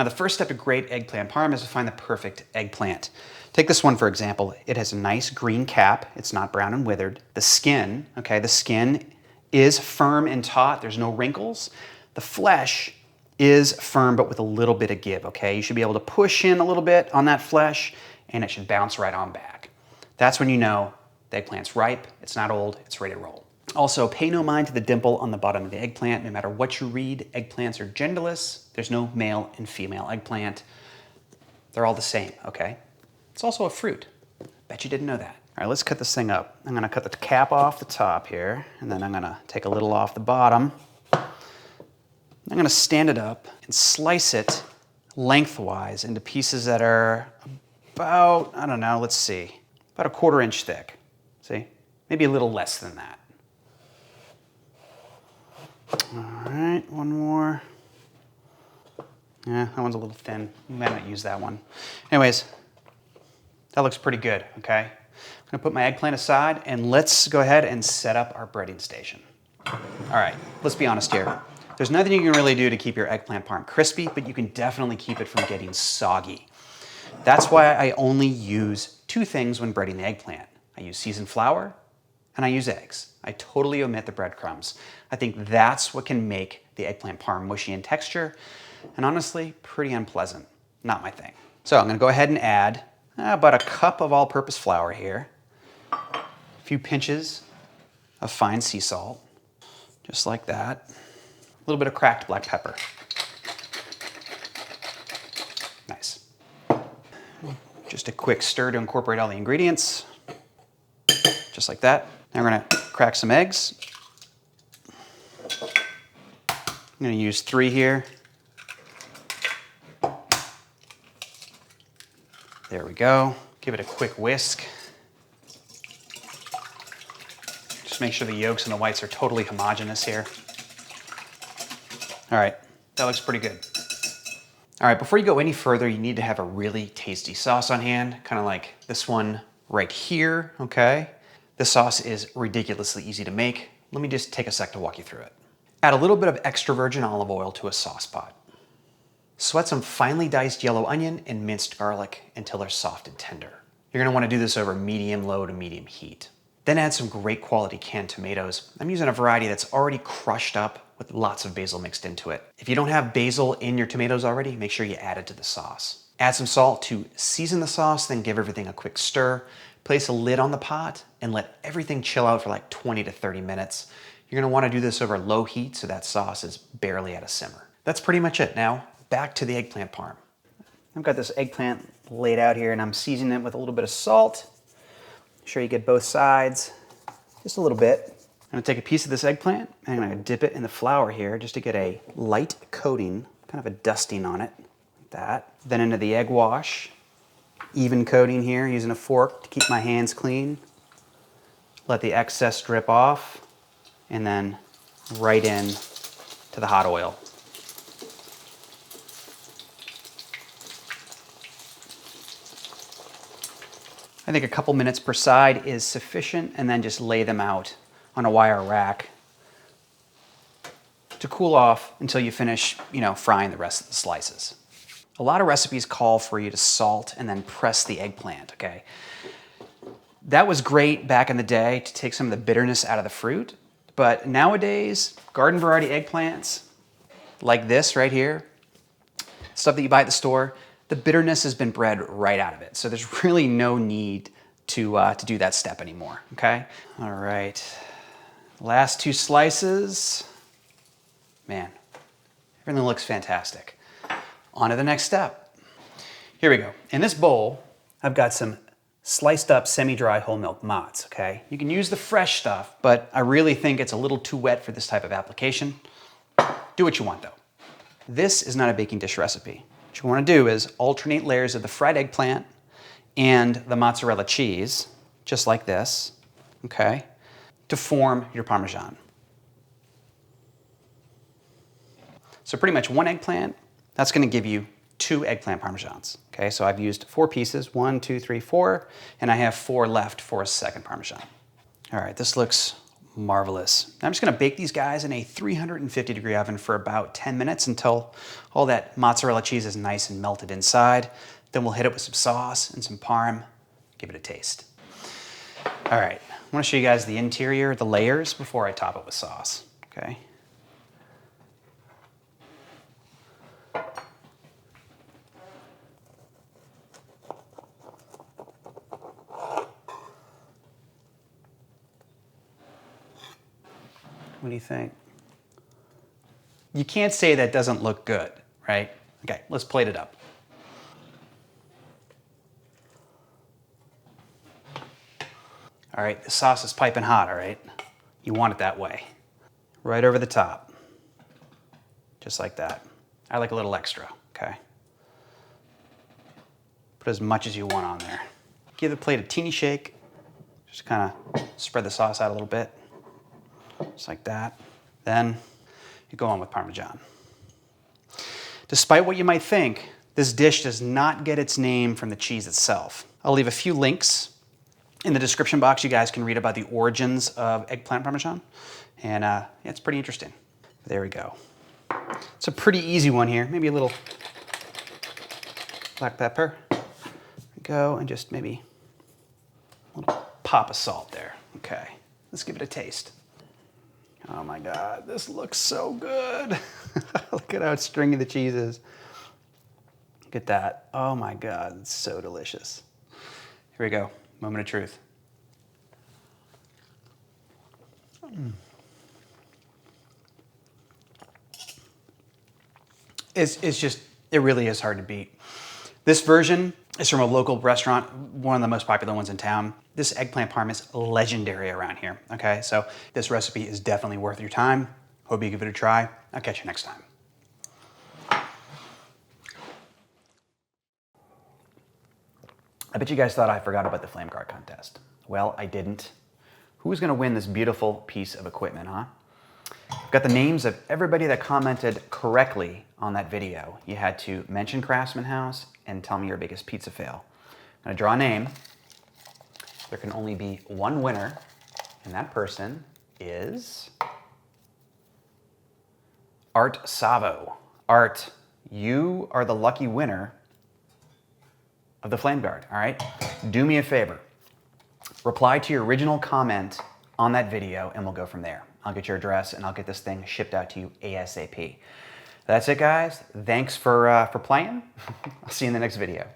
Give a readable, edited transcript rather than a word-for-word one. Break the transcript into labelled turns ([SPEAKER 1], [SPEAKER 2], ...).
[SPEAKER 1] Now, the first step to great eggplant parm is to find the perfect eggplant. Take this one, for example. It has a nice green cap. It's not brown and withered. The skin, okay, the skin is firm and taut. There's no wrinkles. The flesh is firm, but with a little bit of give, okay? You should be able to push in a little bit on that flesh, and it should bounce right on back. That's when you know the eggplant's ripe, it's not old, it's ready to roll. Also, pay no mind to the dimple on the bottom of the eggplant. No matter what you read, eggplants are genderless. There's no male and female eggplant. They're all the same, okay? It's also a fruit. Bet you didn't know that. All right, let's cut this thing up. I'm gonna cut the cap off the top here, and then I'm gonna take a little off the bottom. I'm gonna stand it up and slice it lengthwise into pieces that are about, I don't know, let's see, about 1/4 inch thick. See? Maybe a little less than that. All right, one more. Yeah, that one's a little thin. You might not use that one. Anyways, that looks pretty good, okay? I'm gonna put my eggplant aside and let's go ahead and set up our breading station. All right, let's be honest here. There's nothing you can really do to keep your eggplant parm crispy, but you can definitely keep it from getting soggy. That's why I only use 2 things when breading the eggplant. I use seasoned flour and I use eggs. I totally omit the breadcrumbs. I think that's what can make the eggplant parm mushy in texture, and honestly, pretty unpleasant. Not my thing. So I'm gonna go ahead and add about 1 cup of all-purpose flour here, a few pinches of fine sea salt, just like that, a little bit of cracked black pepper. Nice. Just a quick stir to incorporate all the ingredients, just like that. Now we're gonna crack some eggs. I'm gonna use 3 here. There we go. Give it a quick whisk. Just make sure the yolks and the whites are totally homogeneous here. All right, that looks pretty good. All right, before you go any further, you need to have a really tasty sauce on hand, kind of like this one right here, okay? This sauce is ridiculously easy to make. Let me just take a sec to walk you through it. Add a little bit of extra virgin olive oil to a sauce pot. Sweat some finely diced yellow onion and minced garlic until they're soft and tender. You're gonna wanna do this over medium, low to medium heat. Then add some great quality canned tomatoes. I'm using a variety that's already crushed up with lots of basil mixed into it. If you don't have basil in your tomatoes already, make sure you add it to the sauce. Add some salt to season the sauce, then give everything a quick stir. Place a lid on the pot and let everything chill out for like 20 to 30 minutes. You're gonna wanna do this over low heat so that sauce is barely at a simmer. That's pretty much it. Now, back to the eggplant parm. I've got this eggplant laid out here and I'm seasoning it with a little bit of salt. Make sure you get both sides, just a little bit. I'm gonna take a piece of this eggplant and I'm gonna dip it in the flour here just to get a light coating, kind of a dusting on it, like that. Then into the egg wash, even coating here, using a fork to keep my hands clean. Let the excess drip off and then right in to the hot oil. I think a couple minutes per side is sufficient, and then just lay them out on a wire rack to cool off until you finish, frying the rest of the slices. A lot of recipes call for you to salt and then press the eggplant, okay? That was great back in the day to take some of the bitterness out of the fruit, but nowadays, garden variety eggplants, like this right here, stuff that you buy at the store, the bitterness has been bred right out of it. So there's really no need to do that step anymore, okay? All right, last 2 slices. Man, everything looks fantastic. On to the next step. Here we go. In this bowl, I've got some sliced up semi-dry whole milk mozz, okay? You can use the fresh stuff, but I really think it's a little too wet for this type of application. Do what you want though. This is not a baking dish recipe. What you want to do is alternate layers of the fried eggplant and the mozzarella cheese, just like this, okay, to form your Parmesan. So pretty much 1 eggplant, that's going to give you 2 eggplant Parmesans, okay? So I've used 4 pieces, 1, 2, 3, 4, and I have 4 left for a second Parmesan. All right, this looks Marvelous. Now I'm just gonna bake these guys in a 350-degree oven for about 10 minutes until all that mozzarella cheese is nice and melted inside. Then we'll hit it with some sauce and some parm, give it a taste. All right, I wanna show you guys the interior, the layers, before I top it with sauce, okay? What do you think? You can't say that doesn't look good, right? Okay, let's plate it up. All right, the sauce is piping hot, all right? You want it that way. Right over the top. Just like that. I like a little extra, okay? Put as much as you want on there. Give the plate a teeny shake. Just kind of spread the sauce out a little bit. Just like that. Then you go on with Parmesan. Despite what you might think, this dish does not get its name from the cheese itself. I'll leave a few links in the description box. You guys can read about the origins of eggplant Parmesan. And yeah, it's pretty interesting. There we go. It's a pretty easy one here. Maybe a little black pepper. Go and just maybe a little pop of salt there. Okay, let's give it a taste. Oh my God, this looks so good. Look at how stringy the cheese is. Look at that. Oh my God, it's so delicious. Here we go, moment of truth. It really is hard to beat. This version is from a local restaurant, one of the most popular ones in town. This eggplant parm is legendary around here, okay? So this recipe is definitely worth your time. Hope you give it a try. I'll catch you next time. I bet you guys thought I forgot about the flame guard contest. Well, I didn't. Who's gonna win this beautiful piece of equipment, huh? I've got the names of everybody that commented correctly on that video. You had to mention Craftsman House and tell me your biggest pizza fail. I'm gonna draw a name. There can only be one winner, and that person is Art Savo. Art, you are the lucky winner of the flame guard, all right? Do me a favor. Reply to your original comment on that video and we'll go from there. I'll get your address and I'll get this thing shipped out to you ASAP. That's it, guys. Thanks for playing. I'll see you in the next video.